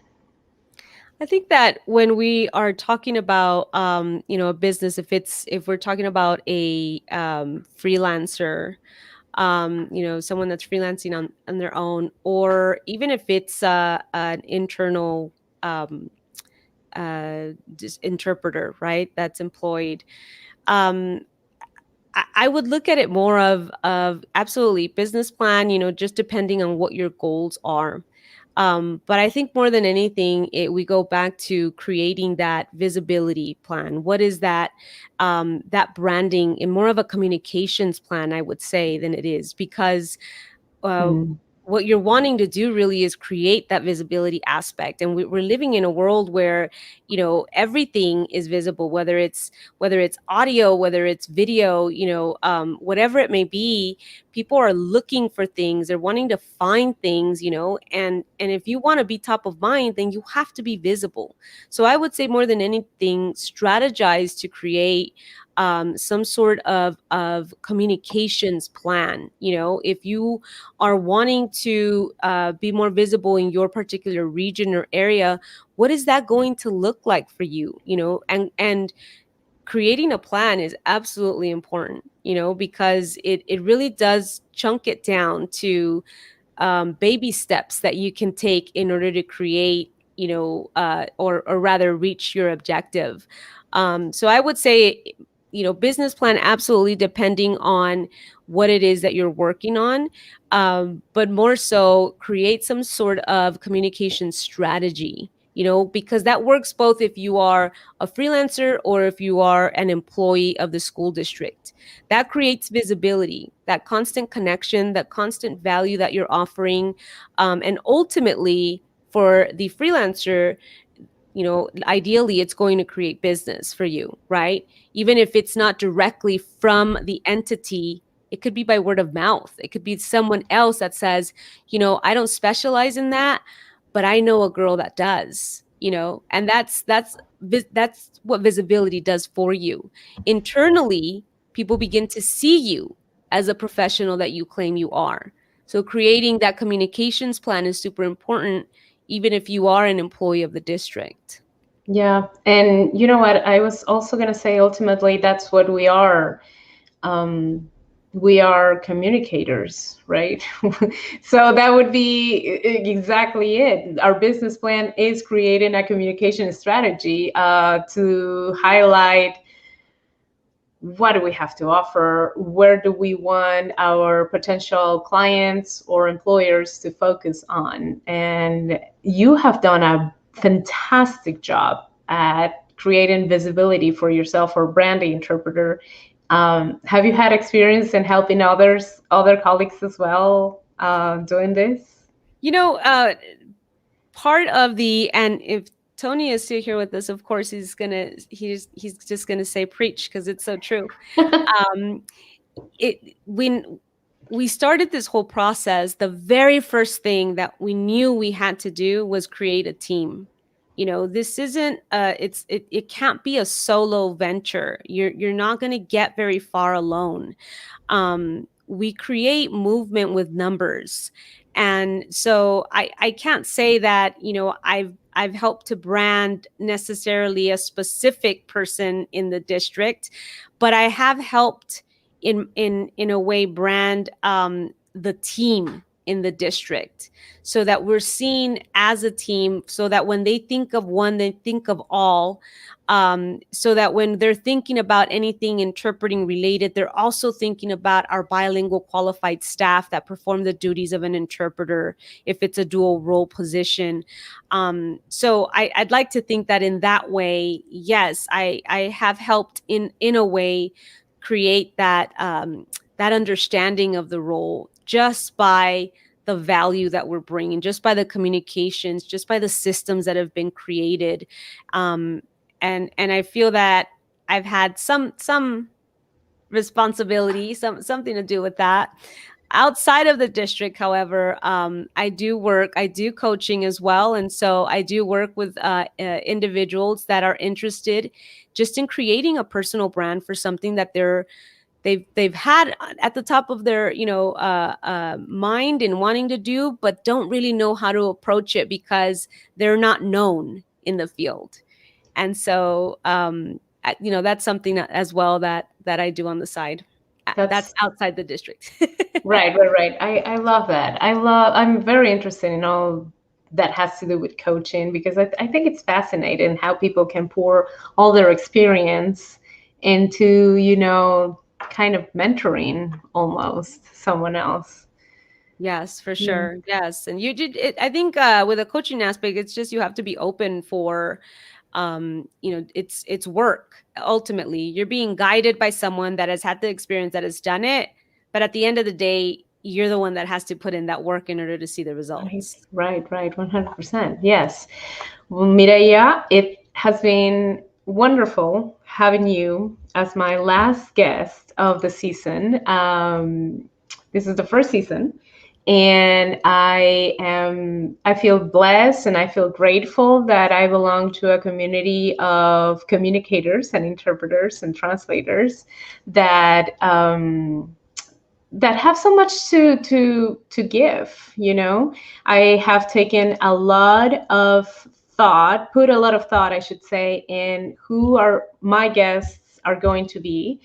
I think that when we are talking about, a business, if we're talking about a freelancer, someone that's freelancing on their own, or even if it's an internal um, just interpreter, right, that's employed. Um, I would look at it more of absolutely business plan, just depending on what your goals are. But I think more than anything, we go back to creating that visibility plan. What is that? That branding, and more of a communications plan, I would say, than it is, because uh, Mm, what you're wanting to do really is create that visibility aspect. And we're living in a world where everything is visible, whether it's audio, whether it's video, whatever it may be. People are looking for things, they're wanting to find things, and if you want to be top of mind, then you have to be visible. So I would say, more than anything, strategize to create some sort of communications plan. If you are wanting to be more visible in your particular region or area, what is that going to look like for you? And creating a plan is absolutely important, because it really does chunk it down to baby steps that you can take in order to create, or rather reach your objective. So I would say, business plan, absolutely, depending on what it is that you're working on, but more so create some sort of communication strategy, because that works both if you are a freelancer or if you are an employee of the school district. That creates visibility, that constant connection, that constant value that you're offering. And ultimately, for the freelancer, ideally it's going to create business for you, right? Even if it's not directly from the entity, it could be by word of mouth. It could be someone else that says, I don't specialize in that, but I know a girl that does, and that's what visibility does for you. Internally, people begin to see you as a professional that you claim you are. So creating that communications plan is super important, even if you are an employee of the district. yeah. And you know what? I was also going to say, ultimately, that's what we are. Um, we are communicators, right? So that would be exactly it. Our business plan is creating a communication strategy to highlight what do we have to offer, where do we want our potential clients or employers to focus on. And you have done a fantastic job at creating visibility for yourself or brand interpreter. Have you had experience in helping other colleagues as well, doing this? You know, part of the, and if Tony is still here with us, of course he's just gonna say preach, because it's so true. Um, it when we started this whole process, the very first thing that we knew we had to do was create a team. This isn't it can't be a solo venture. You're not going to get very far alone. We create movement with numbers. And so I can't say that, I've helped to brand necessarily a specific person in the district, but I have helped in a way brand the team in the district, so that we're seen as a team, so that when they think of one, they think of all. So that when they're thinking about anything interpreting related, they're also thinking about our bilingual qualified staff that perform the duties of an interpreter if it's a dual role position. So I'd like to think that in that way, yes, I have helped in a way create that understanding of the role, just by the value that we're bringing, just by the communications, just by the systems that have been created. And I feel that I've had some responsibility, something to do with that. Outside of the district, however, I do coaching as well, and so I do work with individuals that are interested just in creating a personal brand for something that they've had at the top of their mind and wanting to do, but don't really know how to approach it because they're not known in the field. And so that's something as well that I do on the side. That's That's outside the district. right, right, right. I love that. I'm very interested in all that has to do with coaching because I think it's fascinating how people can pour all their experience into, kind of mentoring almost someone else. Yes, for Yeah. sure. Yes. And you did it. I think with a coaching aspect, it's just you have to be open for it's work. Ultimately, you're being guided by someone that has had the experience, that has done it, but at the end of the day, you're the one that has to put in that work in order to see the Right, results. right, right. 100%. Yes. Well, Mireya, it has been wonderful having you as my last guest of the season. This is the first season, and I feel blessed and I feel grateful that I belong to a community of communicators and interpreters and translators that that have so much to give. I have taken a lot of thought, put a lot of thought, I should say, in who are my guests are going to be.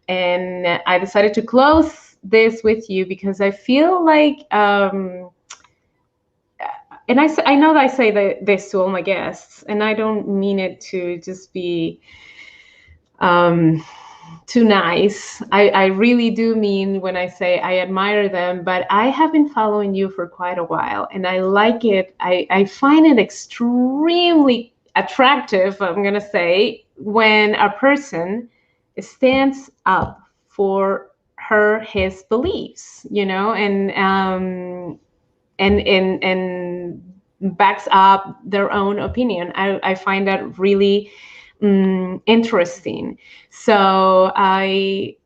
And I decided to close this with you because I feel like and I know that I say this to all my guests, and I don't mean it to just be um, too nice. I really do mean when I say I admire them, but I have been following you for quite a while and I like it. I find it extremely attractive, I'm going to say, when a person stands up for his beliefs, and backs up their own opinion. I find that really interesting. So I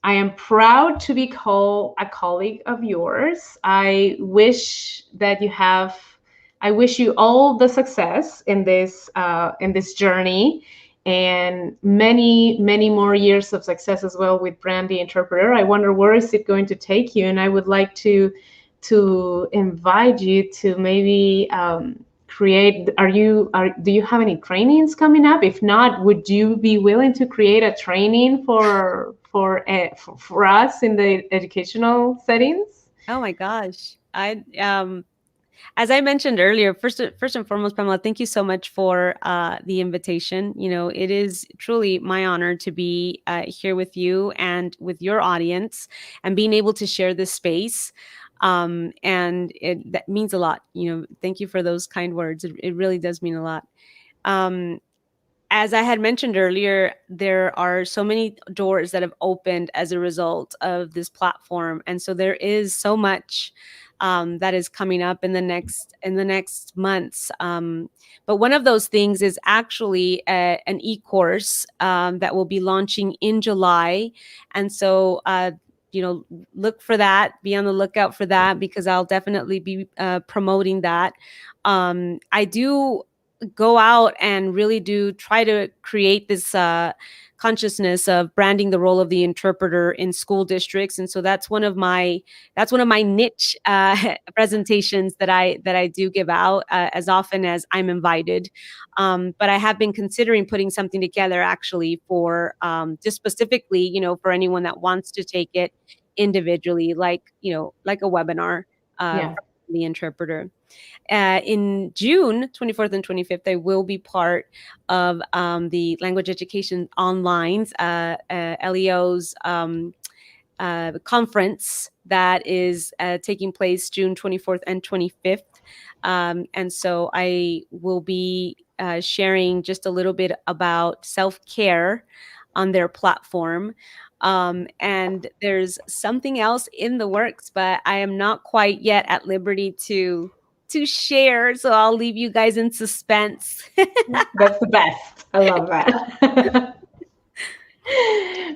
am proud to be called a colleague of yours. I wish you all the success in this journey, and many many more years of success as well with Brandy Interpreter. I wonder where is it going to take you, and I would like to invite you to maybe create. Do you have any trainings coming up? If not, would you be willing to create a training for us in the educational settings? Oh my gosh. As I mentioned earlier, first and foremost, Pamela, thank you so much for the invitation. You know, it is truly my honor to be here with you and with your audience, and being able to share this space. And that means a lot. You know, thank you for those kind words. It really does mean a lot. Um, as I had mentioned earlier, there are so many doors that have opened as a result of this platform, and so there is so much that is coming up in the next months. But one of those things is actually an e-course that will be launching in July, and so. You know, look for that. Be on the lookout for that, because I'll definitely be promoting that. I do go out and really do try to create this consciousness of branding the role of the interpreter in school districts, and so that's one of my niche presentations that I do give out as often as I'm invited. But I have been considering putting something together actually for just specifically, for anyone that wants to take it individually, like a webinar Yeah. for the interpreter. In June 24th and 25th, I will be part of the Language Education Online's LEO's conference that is taking place June 24th and 25th. And so I will be sharing just a little bit about self-care on their platform. And there's something else in the works, but I am not quite yet at liberty to share. So I'll leave you guys in suspense. That's the best. I love that.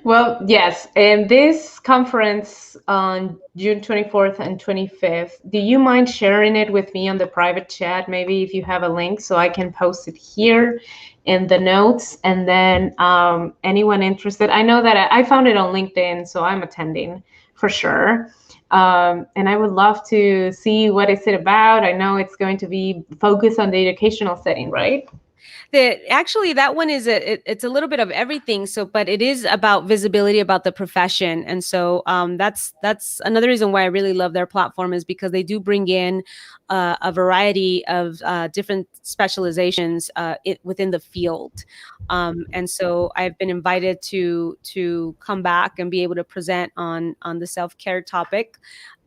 Well, yes, and this conference on June 24th and 25th, do you mind sharing it with me on the private chat? Maybe if you have a link so I can post it here in the notes. And then anyone interested, I know that I found it on LinkedIn, so I'm attending for sure. And I would love to see what is it about. I know it's going to be focused on the educational setting, right? Actually, that one it's a little bit of everything. So, but it is about visibility about the profession, and so that's another reason why I really love their platform, is because they do bring in a variety of different specializations within the field. And so I've been invited to come back and be able to present on the self-care topic.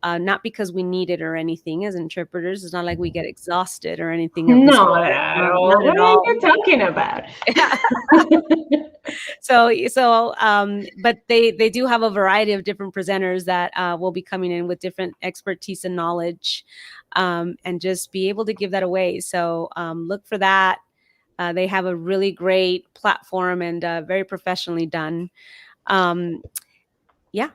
Not because we need it or anything as interpreters. It's not like we get exhausted or anything of the Not sort. at all. Not What at are all. you talking about? But they do have a variety of different presenters that will be coming in with different expertise and knowledge, and just be able to give that away. So look for that. They have a really great platform and very professionally done. Um, yeah.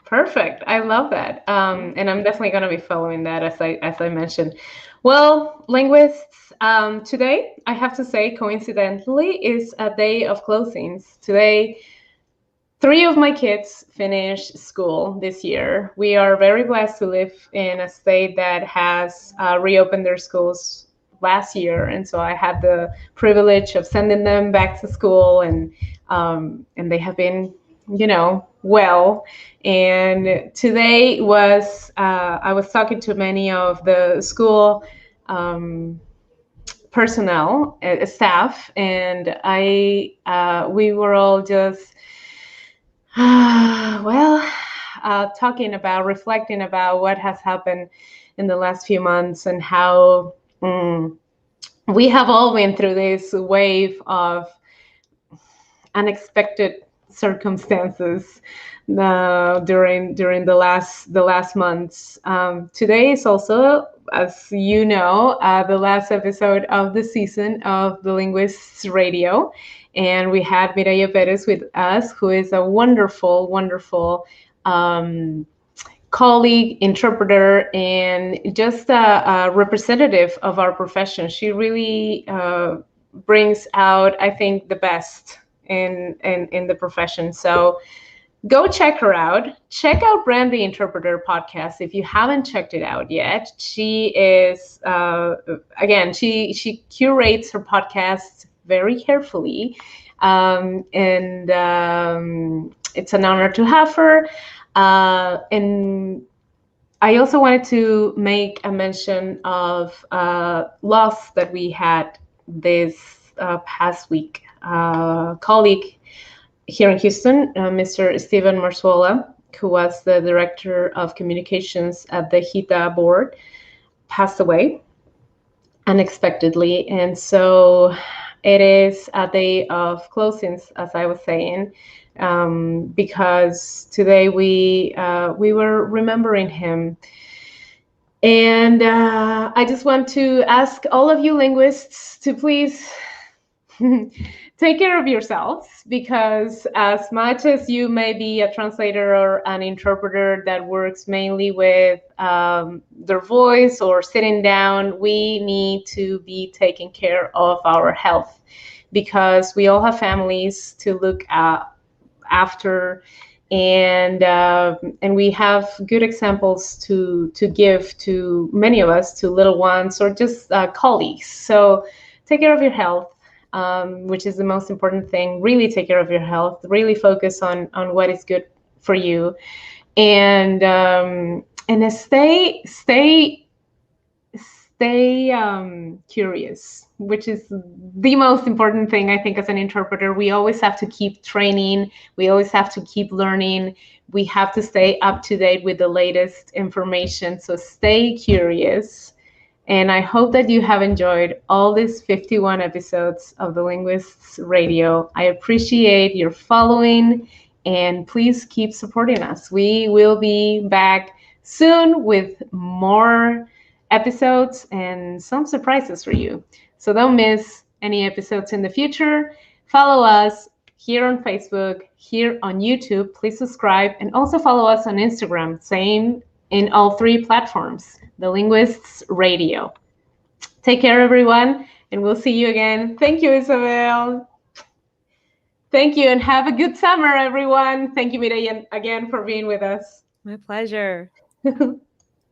Perfect. I love that. And I'm definitely going to be following that as I mentioned. Well, linguists, today I have to say, coincidentally, is a day of closings. Today, three of my kids finished school this year. We are very blessed to live in a state that has reopened their schools last year, and so I had the privilege of sending them back to school, and they have been, well. And today was I was talking to many of the school personnel, staff, and we were all just well, talking about, reflecting about what has happened in the last few months and how we have all been through this wave of unexpected circumstances during the last months. Today is also, as you know, the last episode of the season of the Linguists Radio, and we had Mireya Perez with us, who is a wonderful, wonderful colleague, interpreter, and just a representative of our profession. She really brings out, I think, the best in the profession. So go check her out. Check out Brand the Interpreter podcast if you haven't checked it out yet. She is again, she curates her podcast very carefully. And it's an honor to have her. And I also wanted to make a mention of loss that we had this past week. Colleague here in Houston, Mr. Steven Marzuola, who was the director of communications at the HITA board, passed away unexpectedly. And so it is a day of closings, as I was saying, because today we were remembering him. And I just want to ask all of you linguists to please take care of yourselves, because as much as you may be a translator or an interpreter that works mainly with their voice or sitting down, we need to be taking care of our health, because we all have families to look after, and we have good examples to give to many of us, to little ones or just colleagues. So take care of your health, which is the most important thing. Really take care of your health. Really focus on what is good for you, and stay curious, which is the most important thing, I think, as an interpreter. We always have to keep training. We always have to keep learning. We have to stay up to date with the latest information. So stay curious. And I hope that you have enjoyed all these 51 episodes of the Linguists Radio. I appreciate your following, and please keep supporting us. We will be back soon with more episodes and some surprises for you. So don't miss any episodes in the future. Follow us here on Facebook, here on YouTube. Please subscribe, and also follow us on Instagram. Same in all three platforms, the Linguists Radio. Take care, everyone, and we'll see you again. Thank you, Isabel. Thank you, and have a good summer, everyone. Thank you, Mireya, again for being with us. My pleasure.